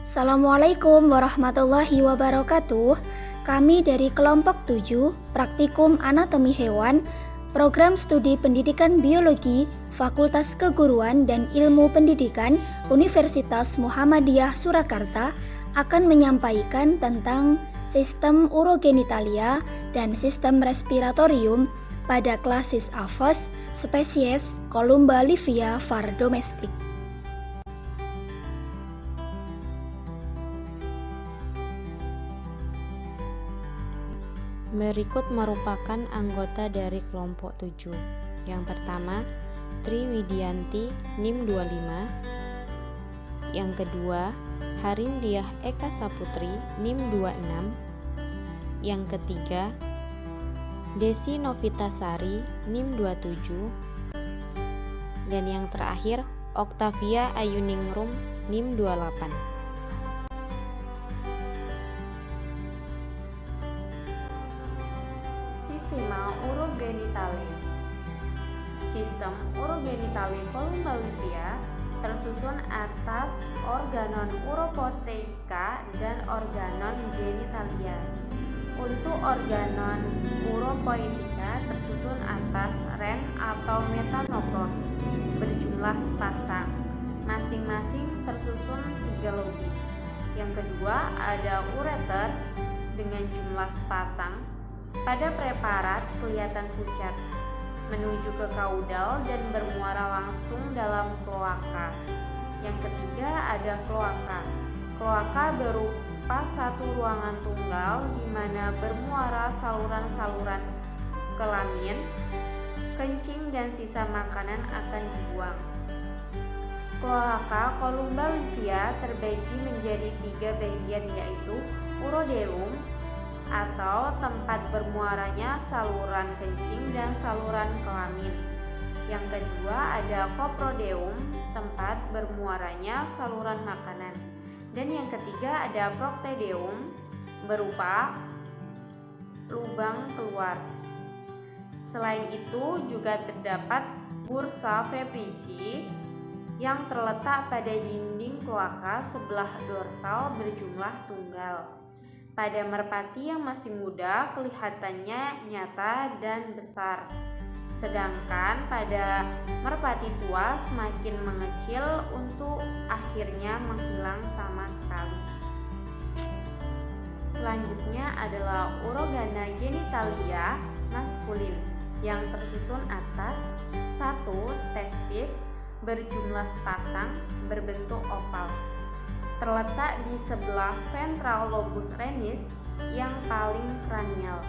Assalamualaikum warahmatullahi wabarakatuh. Kami dari kelompok 7, Praktikum Anatomi Hewan, Program Studi Pendidikan Biologi, Fakultas Keguruan dan Ilmu Pendidikan, Universitas Muhammadiyah Surakarta akan menyampaikan tentang sistem urogenitalia dan sistem respiratorium pada klasis Aphis spesies Columba livia var. Domestic. Berikut merupakan anggota dari kelompok 7. Yang pertama, Tri Widianti NIM 25. Yang kedua, Harindiah Eka Saputri NIM 26. Yang ketiga, Desi Novitasari NIM 27. Dan yang terakhir, Oktavia Ayuningrum NIM 28. Sistema urogenitali. Sistem urogenitali Columba livia tersusun atas organon uropoteika dan organon genitalia. Untuk organon uropoetika tersusun atas ren atau metanopros berjumlah sepasang, masing-masing tersusun 3 lobi. Yang kedua ada ureter dengan jumlah sepasang. Pada preparat kelihatan pucat, menuju ke kaudal dan bermuara langsung dalam kloaka. Yang ketiga ada kloaka. Kloaka berupa satu ruangan tunggal di mana bermuara saluran-saluran kelamin, kencing dan sisa makanan akan dibuang. Kloaka Columba livia terbagi menjadi 3 bagian, yaitu urodeum atau tempat bermuaranya saluran kencing dan saluran kelamin. Yang kedua ada coprodeum, tempat bermuaranya saluran makanan. Dan yang ketiga ada proctedeum, berupa lubang keluar. Selain itu juga terdapat bursa Fabrici yang terletak pada dinding kloaka sebelah dorsal berjumlah tunggal. Pada merpati yang masih muda kelihatannya nyata dan besar, sedangkan pada merpati tua semakin mengecil untuk akhirnya menghilang sama sekali. Selanjutnya adalah urogana genitalia maskulin yang tersusun atas 1 testis berjumlah sepasang berbentuk oval, terletak di sebelah ventral lobus renis yang paling kranial,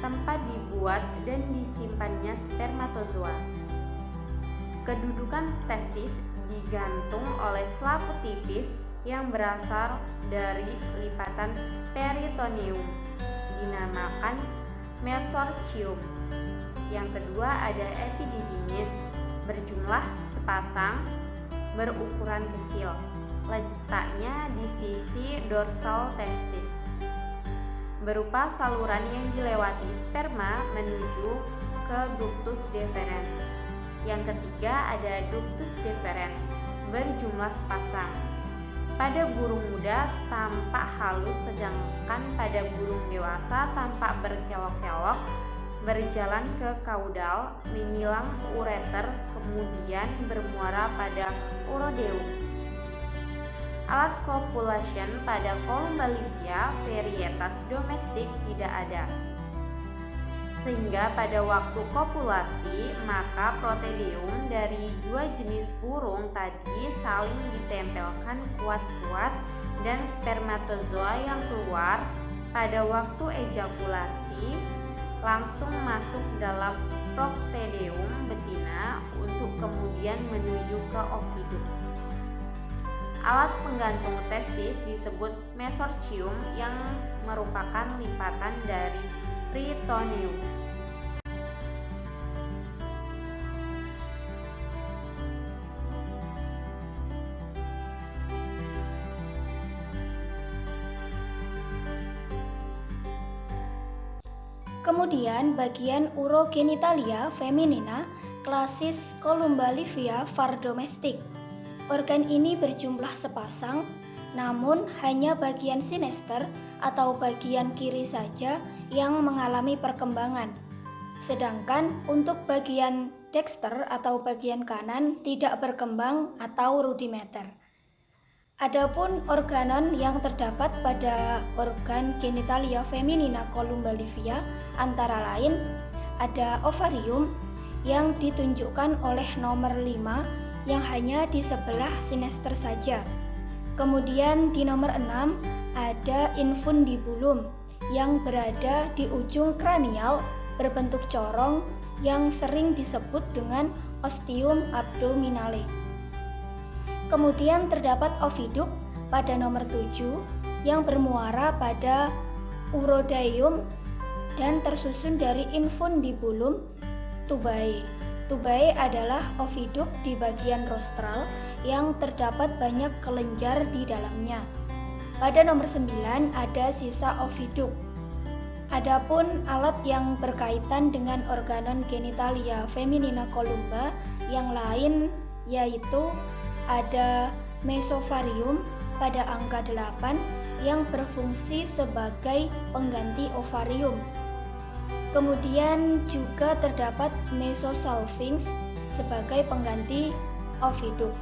tempat dibuat dan disimpannya spermatozoa. Kedudukan testis digantung oleh selaput tipis yang berasal dari lipatan peritoneum, dinamakan mesorchium. Yang kedua ada epididymis, berjumlah sepasang, berukuran kecil, letaknya di sisi dorsal testis, berupa saluran yang dilewati sperma menuju ke ductus deferens. Yang ketiga ada ductus deferens, berjumlah sepasang. Pada burung muda tampak halus, sedangkan pada burung dewasa tampak berkelok-kelok, berjalan ke kaudal, menyilang ureter, kemudian bermuara pada urodeum. Alat copulation pada Columba livia varietas domestik tidak ada, sehingga pada waktu kopulasi maka protedeum dari 2 jenis burung tadi saling ditempelkan kuat-kuat dan spermatozoa yang keluar pada waktu ejakulasi langsung masuk dalam proctedeum betina untuk kemudian menuju ke ovidum. Alat penggantung testis disebut mesorchium yang merupakan lipatan dari peritoneum. Kemudian bagian urogenitalia feminina klasis Columba livia var. Domestic. Organ ini berjumlah sepasang, namun hanya bagian sinester atau bagian kiri saja yang mengalami perkembangan. Sedangkan untuk bagian dexter atau bagian kanan tidak berkembang atau rudimenter. Adapun organon yang terdapat pada organ genitalia feminina columbalivia antara lain ada ovarium yang ditunjukkan oleh nomor 5 yang hanya di sebelah sinester saja. Kemudian di nomor 6 ada infundibulum yang berada di ujung kranial berbentuk corong yang sering disebut dengan ostium abdominale. Kemudian terdapat oviduk pada nomor 7 yang bermuara pada urodaium dan tersusun dari infundibulum tubae. Tubae adalah oviduk di bagian rostral yang terdapat banyak kelenjar di dalamnya. Pada nomor 9 ada sisa oviduk. Adapun alat yang berkaitan dengan organon genitalia feminina columba yang lain yaitu ada mesovarium pada angka 8 yang berfungsi sebagai pengganti ovarium. Kemudian juga terdapat mesosalpinx sebagai pengganti oviduk.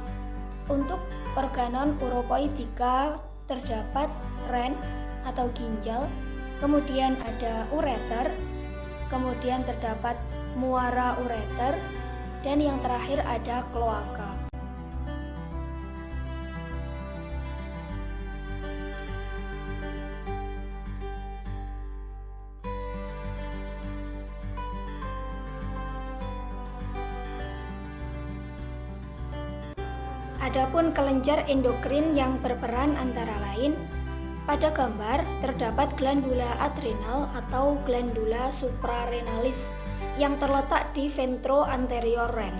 Untuk organon uropoidika terdapat ren atau ginjal, kemudian ada ureter, kemudian terdapat muara ureter, dan yang terakhir ada kloaka. Adapun kelenjar endokrin yang berperan antara lain, pada gambar terdapat glandula adrenal atau glandula suprarenalis yang terletak di ventro anterior ren.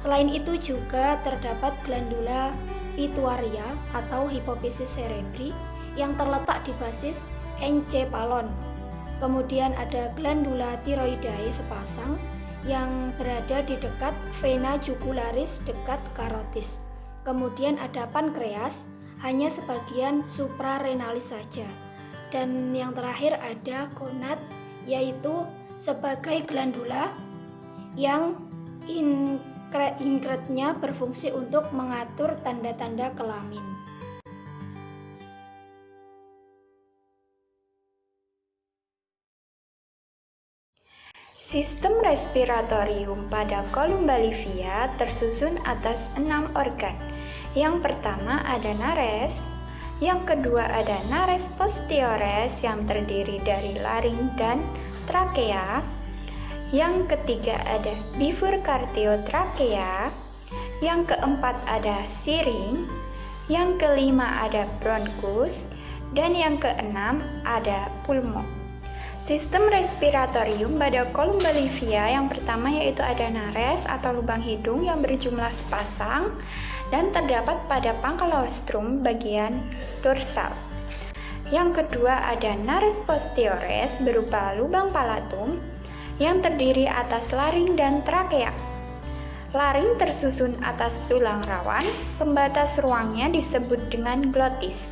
Selain itu juga terdapat glandula pituaria atau hipofisis cerebri yang terletak di basis encephalon. Kemudian ada glandula tiroidae sepasang yang berada di dekat vena jugularis dekat karotis. Kemudian ada pankreas, hanya sebagian suprarenalis saja. Dan yang terakhir ada gonad, yaitu sebagai glandula yang inkretnya berfungsi untuk mengatur tanda-tanda kelamin. Sistem respiratorium pada columbalivia tersusun atas 6 organ. Yang pertama ada nares, yang kedua ada nares posteriores yang terdiri dari laring dan trakea, yang ketiga ada bifurcardiotrakea, yang keempat ada siring, yang kelima ada bronkus, dan yang keenam ada pulmo. Sistem respiratorium pada columbalivia yang pertama yaitu ada nares atau lubang hidung yang berjumlah sepasang dan terdapat pada pangkal rostrum bagian dorsal. Yang kedua ada nares posteriores berupa lubang palatum yang terdiri atas laring dan trakea. Laring tersusun atas tulang rawan, pembatas ruangnya disebut dengan glotis.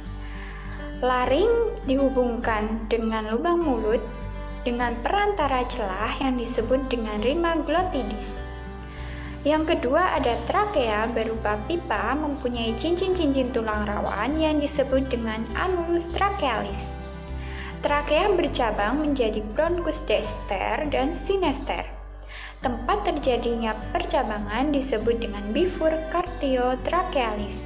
Laring dihubungkan dengan lubang mulut dengan perantara celah yang disebut dengan rima glottidis. Yang kedua ada trakea berupa pipa mempunyai cincin-cincin tulang rawan yang disebut dengan anulus trachealis. Trakea bercabang menjadi bronkus dexter dan sinester. Tempat terjadinya percabangan disebut dengan bifurcardiotrakhealis.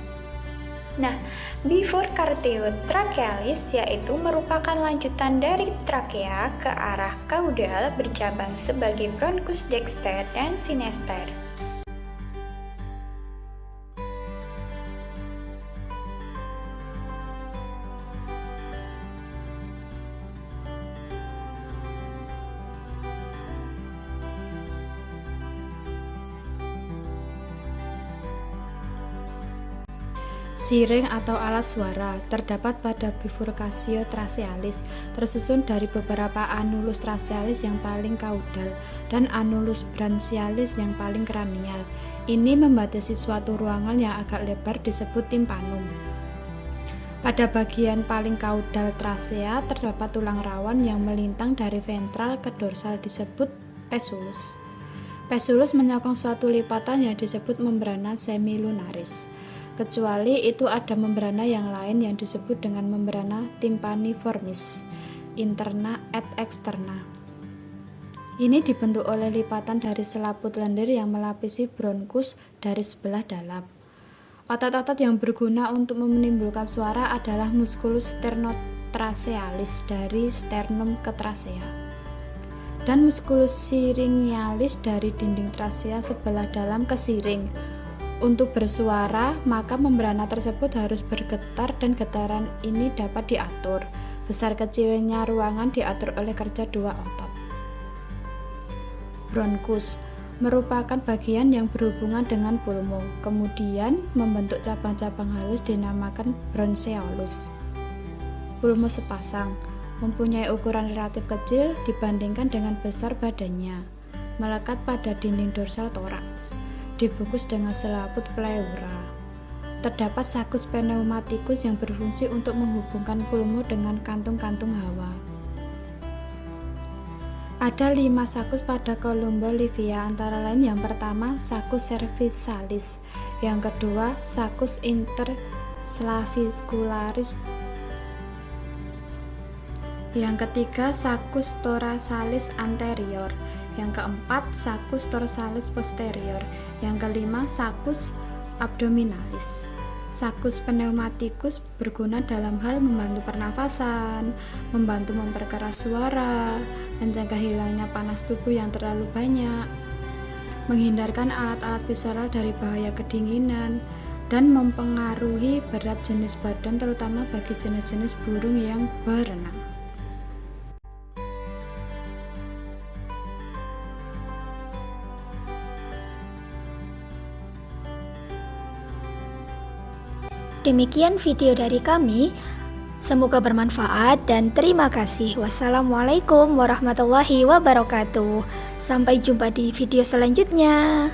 Nah, bifurcardiotrakhealis yaitu merupakan lanjutan dari trakea ke arah kaudal bercabang sebagai bronkus dexter dan sinester. Siring atau alat suara terdapat pada bifurcatio trachealis, tersusun dari beberapa anulus trachealis yang paling kaudal dan anulus branchialis yang paling kranial. Ini membatasi suatu ruangan yang agak lebar disebut timpanum. Pada bagian paling kaudal trasea terdapat tulang rawan yang melintang dari ventral ke dorsal disebut pesulus. Pesulus menyokong suatu lipatan yang disebut membrana semilunaris. Kecuali itu ada membrana yang lain yang disebut dengan membrana tympaniformis, interna et externa. Ini dibentuk oleh lipatan dari selaput lendir yang melapisi bronkus dari sebelah dalam. Otot-otot yang berguna untuk menimbulkan suara adalah musculus sternotrachealis dari sternum ke trachea dan musculus syringalis dari dinding trachea sebelah dalam ke siring. Untuk bersuara, maka membrana tersebut harus bergetar dan getaran ini dapat diatur. Besar kecilnya ruangan diatur oleh kerja dua otot. Bronkus merupakan bagian yang berhubungan dengan pulmo, kemudian membentuk cabang-cabang halus dinamakan broncheolus. Pulmo sepasang, mempunyai ukuran relatif kecil dibandingkan dengan besar badannya, melekat pada dinding dorsal toraks, dibungkus dengan selaput pleura. Terdapat sakus pneumatikus yang berfungsi untuk menghubungkan pulmo dengan kantung-kantung hawa. Ada 5 sakus pada kolumbo livia, antara lain yang pertama sakus cervicalis, yang kedua sakus interslavicularis, yang ketiga sakus thoracalis anterior, yang keempat sakus dorsalis posterior, yang kelima sakus abdominalis. Sakus pneumatikus berguna dalam hal membantu pernafasan, membantu memperkeras suara, mencegah hilangnya panas tubuh yang terlalu banyak, menghindarkan alat-alat visceral dari bahaya kedinginan, dan mempengaruhi berat jenis badan terutama bagi jenis-jenis burung yang berenang. Demikian video dari kami. Semoga bermanfaat dan terima kasih. Wassalamualaikum warahmatullahi wabarakatuh. Sampai jumpa di video selanjutnya.